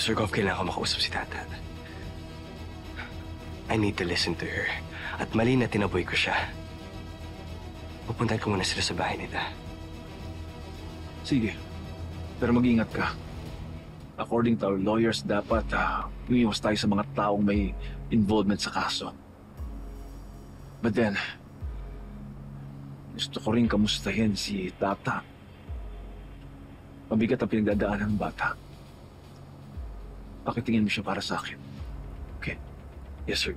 Sir Gov, kailangan ko makausap si Tata. I need to listen to her. At mali na tinaboy ko siya. Pupuntahan ko muna sila sa bahay nila. Sige. Pero mag-ingat ka. According to our lawyers, dapat umiwas tayo sa mga taong may involvement sa kaso. But then, gusto ko rin kamustahin si Tata. Mabigat ang pinagdadaanan ng bata. Pakitingin mo siya para sa akin. Okay? Yes, sir.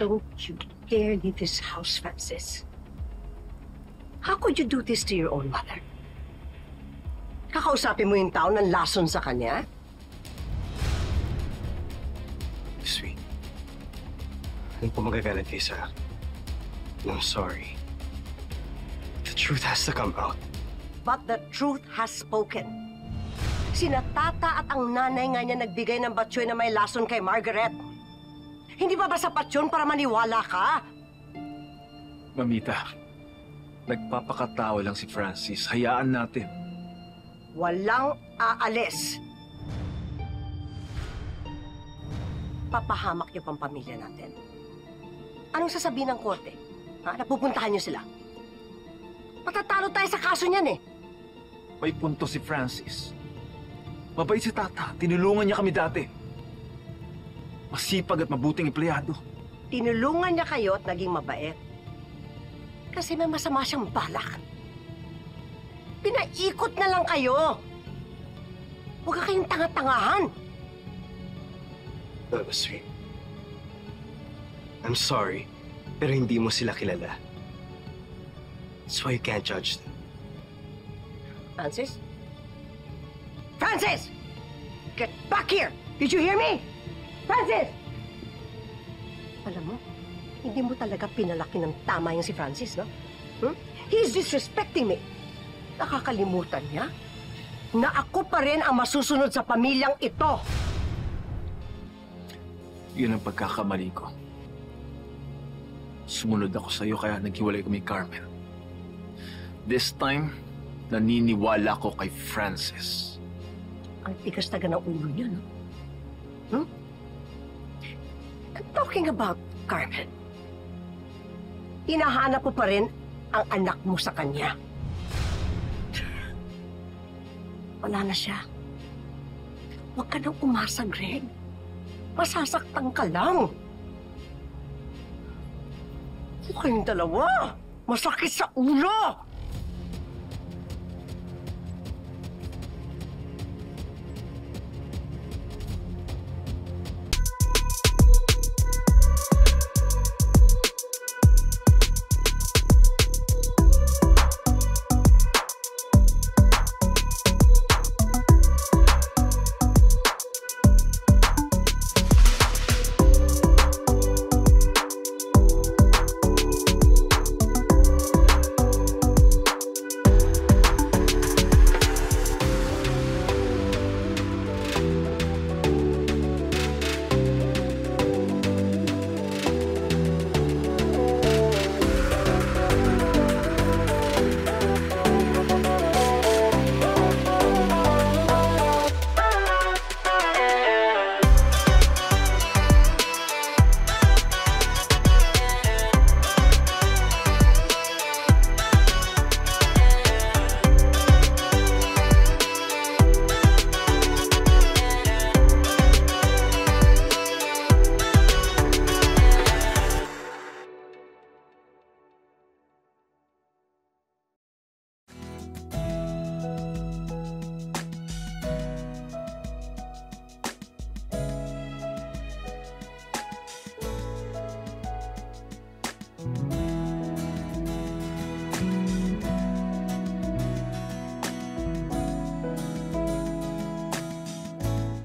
Don't you dare leave this house, Francis. How could you do this to your own mother? Kakausapin mo yung tao ng lason sa kanya? Sweet. Ano po magagalit kayo sa... I'm sorry. The truth has to come out. But the truth has spoken. Sina Tata at ang nanay nga niya nagbigay ng batsoy na may lason kay Margaret. Hindi ba sapat yun para maniwala ka? Mamita, nagpapakatao lang si Francis. Hayaan natin. Walang aalis. Papahamak niyo pang pamilya natin. Anong sasabihin ng korte? Ha? Napupuntahan niyo sila? Patatalo tayo sa kaso niyan eh. May punto si Francis. Mabait si Tata. Tinulungan niya kami dati. Masipag at mabuting empleyado. Tinulungan niya kayo at naging mabait. Kasi may masama siyang balak. Pinaikot na lang kayo. Huwag ka kayong tanga-tangahan. That was sweet. I'm sorry, pero hindi mo sila kilala. That's why you can't judge them. Francis? Francis! Get back here! Did you hear me? Francis! Alam mo, hindi mo talaga pinalaki ng tama yung si Francis, no? He's disrespecting me. Nakakalimutan niya na ako pa rin ang masusunod sa pamilyang ito. Yun ang pagkakamali ko. Sumunod ako sa'yo kaya naghiwalay kami, Carmen. This time, naniniwala ko kay Francis. Ang tigas taga ng ulo niya, no? I'm talking about Carmen. Hinahanap mo pa rin ang anak mo sa kanya. Wala na siya. Huwag ka nang umasa, Greg. Masasaktan ka lang. Huwag kayong dalawa. Masakit sa ulo.